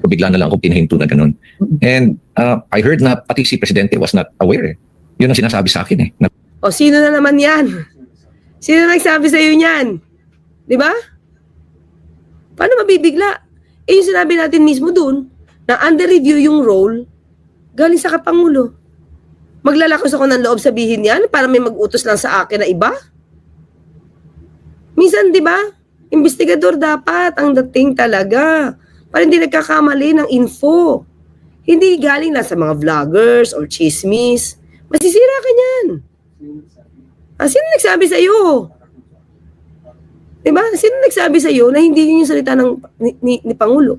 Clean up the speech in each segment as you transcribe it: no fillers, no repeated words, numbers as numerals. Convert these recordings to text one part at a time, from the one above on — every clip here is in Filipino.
So bigla na lang ako pinahinto na ganun. And I heard na pati si Presidente was not aware. Yun ang sinasabi sa akin eh. O, sino na naman yan? Sino nagsabi sa iyo niyan? Di ba? Paano mabibigla? Eh, yung sinabi natin mismo dun, na under review yung role, galing sa Kapangulo. Maglalakas ako ng loob sabihin yan para may mag-utos lang sa akin na iba? Minsan, di ba? Investigador dapat ang dating talaga. Para hindi nagkakamali ng info. Hindi galing lang sa mga vloggers or chismis. Masisira ka niyan. Sino nagsabi sa iyo? Diba? Sino nagsabi sa iyo na hindi yun yung salita ng, ni Pangulo?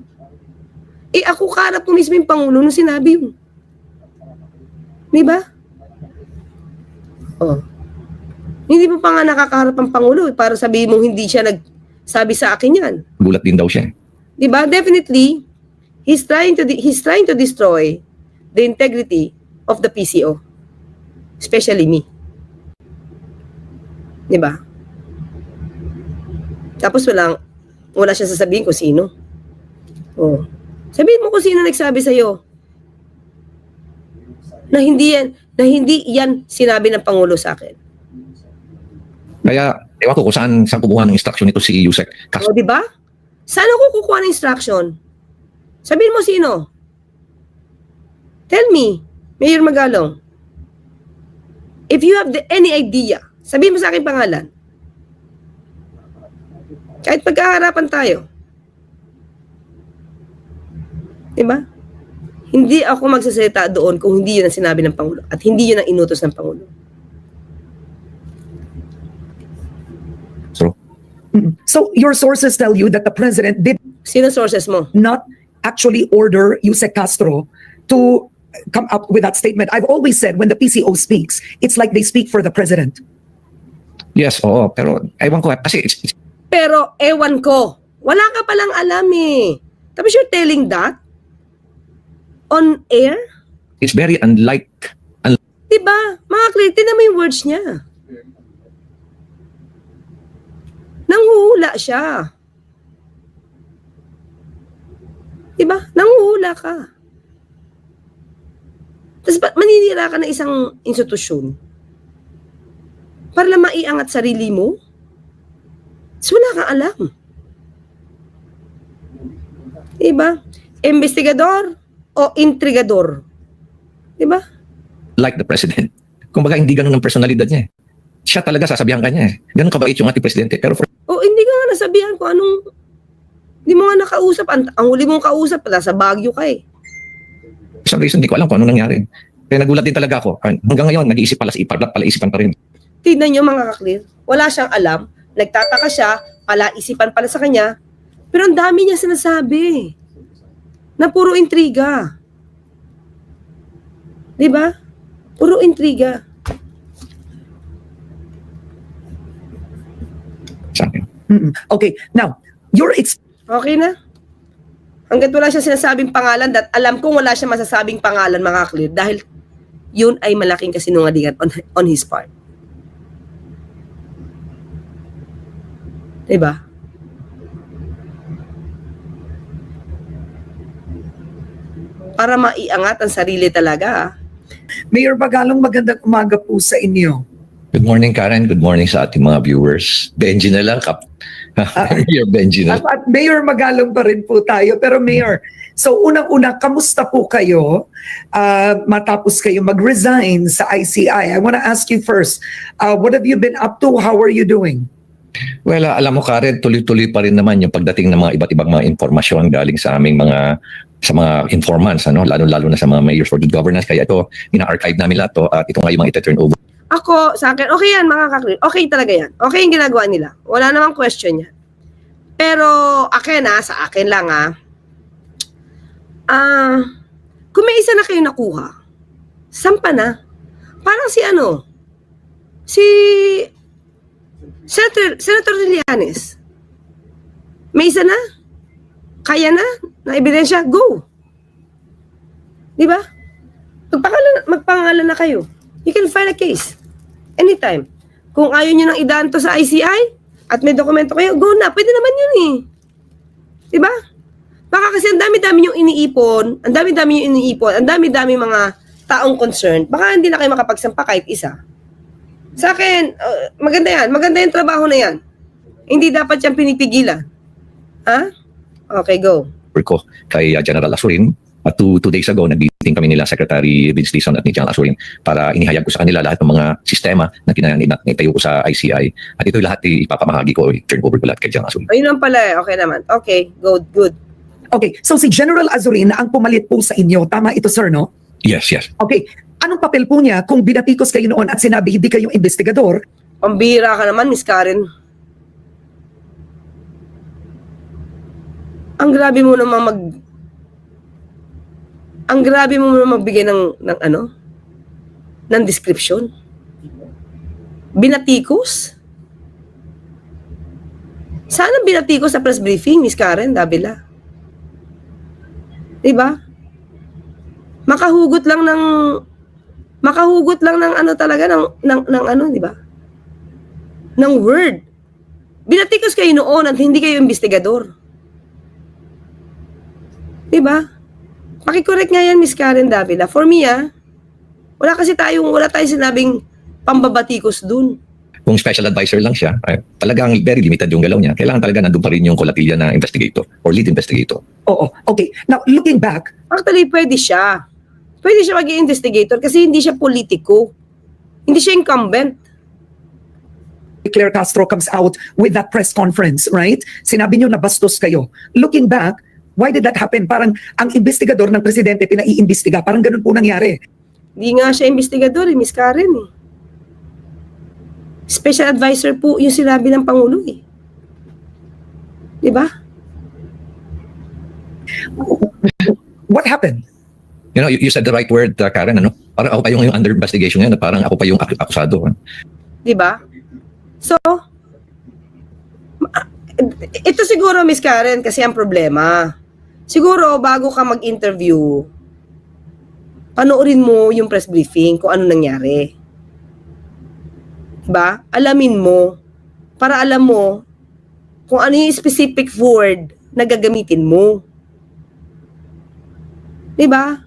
Eh ako karap mo mismo yung Pangulo nung sinabi yun. Diba? Oh. Hindi mo pa nga nakakaharap ang Pangulo para sabihin mong hindi siya nagsabi sa akin yan. Gulat din daw siya. Diba? Definitely, he's trying to destroy the integrity of the PCO. Especially me. Diba? Tapos wala siya sasabihin kung sino. Oh. Sabihin mo kung sino nagsabi sa'yo na hindi yan sinabi ng Pangulo sa akin. Kaya, ewan ko kung saan kumuha ng instruction nito si Yusek. O, diba? Saan ako kukuha ng instruction? Sabihin mo sino? Tell me, Mayor Magalong. If you have any idea, sabihin mo sa akin pangalan. Kahit pagkaharapan tayo. Diba? Hindi ako magsasalita doon kung hindi yun ang sinabi ng Pangulo at hindi yun ang inutos ng Pangulo. So your sources tell you that the president did Sino sources mo? not actually order Yusek Castro to come up with that statement. I've always said when the PCO speaks, it's like they speak for the president. Yes, oo. Pero ewan ko kasi Pero ewan ko. Wala ka palang alam eh. Tapos you're telling that? On air? it's very unlike. Diba? Mga kliyente na may words niya. Nanghuhula siya. Diba? Nanghuhula ka. Tapos maninira ka ng isang institusyon para lang maiangat sarili mo? So wala kang alam. Diba? Investigador o intrigador? Diba? Like the president. Kumbaga hindi ganun ang personalidad niya. Siya talaga sasabihan ka niya. Ganun kabait yung ating presidente. Pero for O hindi ka nga nasabihan ko anong, hindi mo nga nakausap. Ang huli mong kausap pala sa Baguio ka eh. some reason, hindi ko alam kung anong nangyari. Kaya nagulat din talaga ako. Hanggang ngayon, nag-iisip pala pala-isipan pa rin. Tignan nyo mga kaklir, wala siyang alam, nagtataka siya, pala-isipan pala sa kanya, pero ang dami niya sinasabi na puro intriga. Diba? Puro intriga. Sa akin. Okay, now, Okay na? Hanggat wala siya sinasabing pangalan, alam kong wala siya masasabing pangalan mga kaklir dahil yun ay malaking kasinungalingan on his part. Diba? Para maiangat ang sarili talaga. Mayor Magalong, magandang umaga po sa inyo. Good morning, Karen. Good morning sa ating mga viewers. Benji na lang, Mayor Benji na. At Mayor Magalong pa rin po tayo. Pero Mayor, so unang-una, kamusta po kayo matapos kayo mag-resign sa ICI? I want to ask you first, what have you been up to? How are you doing? Well, alam mo, Karen, tuloy-tuloy pa rin naman yung pagdating ng mga iba't ibang mga informasyon galing sa aming mga informants, lalo-lalo na sa mga mayors for good governance. Kaya ito, ina-archive namin lahat to at ito nga yung mga ita-turn over. Ako, sa akin, okay yan mga kaklir. Okay talaga yan. Okay yung ginagawa nila. Wala namang question yan. Pero, sa akin lang kung may isa na kayo nakuha, sampa na. Parang si Senator Trillanes. May isa na? Kaya na ebidensya? Go! Di ba? Magpangalan na kayo. You can file a case. Anytime. Kung ayaw nyo nang idaan to sa ICI, at may dokumento kayo, go na. Pwede naman yun eh. Di ba? Baka kasi ang dami-dami yung iniipon, ang dami-dami mga taong concerned, baka hindi na kayo makapagsampa kahit isa. Sa akin, maganda yung trabaho na yan. Hindi dapat siyang pinipigilan. Ha? Okay, go. ko kay General Asurin. At two days ago, nag-meeting kami nila Secretary Vince Dizon at ni General Asurin para inihayag ko sa kanila lahat ng mga sistema na kinatayo ko sa ICI. At ito lahat ipapamahagi ko, turn over ko lahat kay General Asurin. Ayun lang pala. Okay naman. Okay, good. Okay, so si General Azurin ang pumalit po sa inyo. Tama ito, sir, no? Yes. Okay, anong papel po niya kung binatikos kayo noon at sinabi hindi kayong investigador? Pambira ka naman, Miss Karen. Ang grabe mo naman magbigay ng description. Binatikos? Saan ang binatikos sa press briefing, Miss Karen Davila? Diba? Makahugot lang ng ano talaga, ng ano, diba? Ng word. Binatikos kayo noon at hindi kayo investigador. Diba? Pakicorrect nga yan, Miss Karen Davila. For me, wala tayong sinabing pambabatikos dun. Kung special advisor lang siya, talagang very limited yung galaw niya. Kailangan talaga nandun pa rin yung kolatilya na investigator or lead investigator. Oo, okay. Now, looking back, Actually, pwede siya. Pwede siya maging investigator kasi hindi siya politiko. Hindi siya incumbent. Claire Castro comes out with that press conference, right? Sinabi niyo na bastos kayo. Looking back, why did that happen? Parang ang investigador ng presidente pinaiimbestiga. Parang ganun po nangyari. Hindi nga siya investigador, Miss Karen. Special advisor po yung sinabi ng Pangulo. Diba? What happened? You know, you said the right word, Karen, ano? Parang ako pa yung under investigation ngayon, parang ako pa yung akusado. Diba? So, ito siguro, Miss Karen, kasi ang problema. Siguro, bago ka mag-interview, panoorin mo yung press briefing kung ano nangyari. Diba? Alamin mo, para alam mo kung ano yung specific word na gagamitin mo. Diba?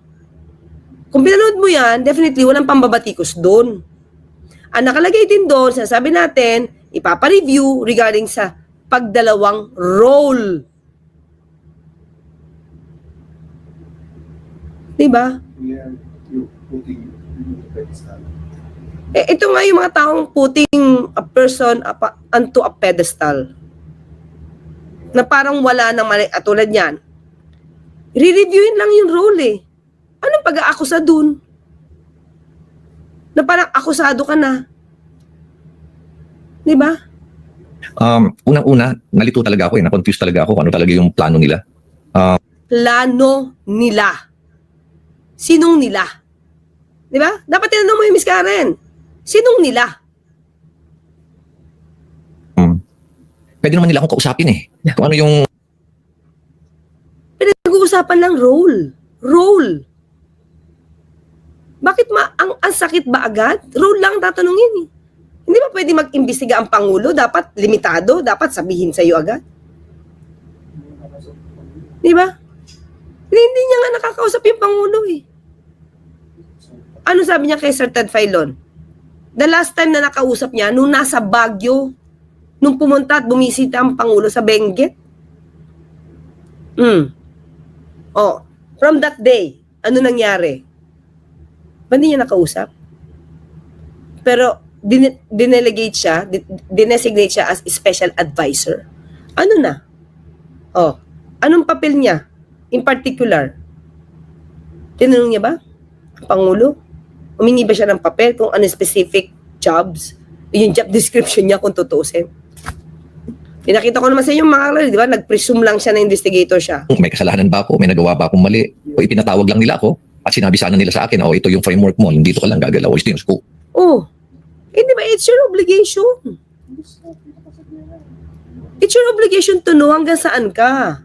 Kung pinanood mo yan, definitely walang pambabatikos doon. Ang nakalagay din doon, sinasabi natin, ipapa-review regarding sa pagdalawang role. Diba? Ito nga yung mga taong putting a person onto a pedestal. Na parang wala nang mali. At tulad yan, re-reviewin lang yung role Anong pag-aakusa dun? Na parang akusado ka na. Diba? Unang-una, nalito talaga ako na-confuse talaga ako kung ano talaga yung plano nila. Plano nila. Sinong nila? Diba? Dapat tinanong mo yung Miss Karen. Sinong nila? Pwede naman nila akong kausapin Kung ano yung... Pinag-uusapan lang role. Bakit ang sakit ba agad? Role lang tatanungin Hindi ba pwede mag-imbestiga ang Pangulo? Dapat limitado? Dapat sabihin sa iyo agad? Di ba? Hindi niya nga nakakausap yung Pangulo Ano sabi niya kay Sir Ted Filon? The last time na nakausap niya, nung nasa Baguio, nung pumunta at bumisita ang Pangulo sa Benguet. From that day, ano nangyari? Ba't hindi niya nakausap? Pero dinesignate siya as special advisor. Ano na? Anong papel niya? In particular, tinanong niya ba ang Pangulo? Humingi ba siya ng papel kung ano specific jobs? Yung job description niya kung tutuusin. Pinakita ko naman sa inyo mga kalari, di ba? Nag-presume lang siya na investigator siya. May kasalanan ba ako? May nagawa ba akong mali? O ipinatawag lang nila ako? At sinabi sana nila sa akin, ito yung framework mo, dito ka lang gagalaw, ito yung scope. Di ba? It's your obligation. It's your obligation to know hanggang saan ka.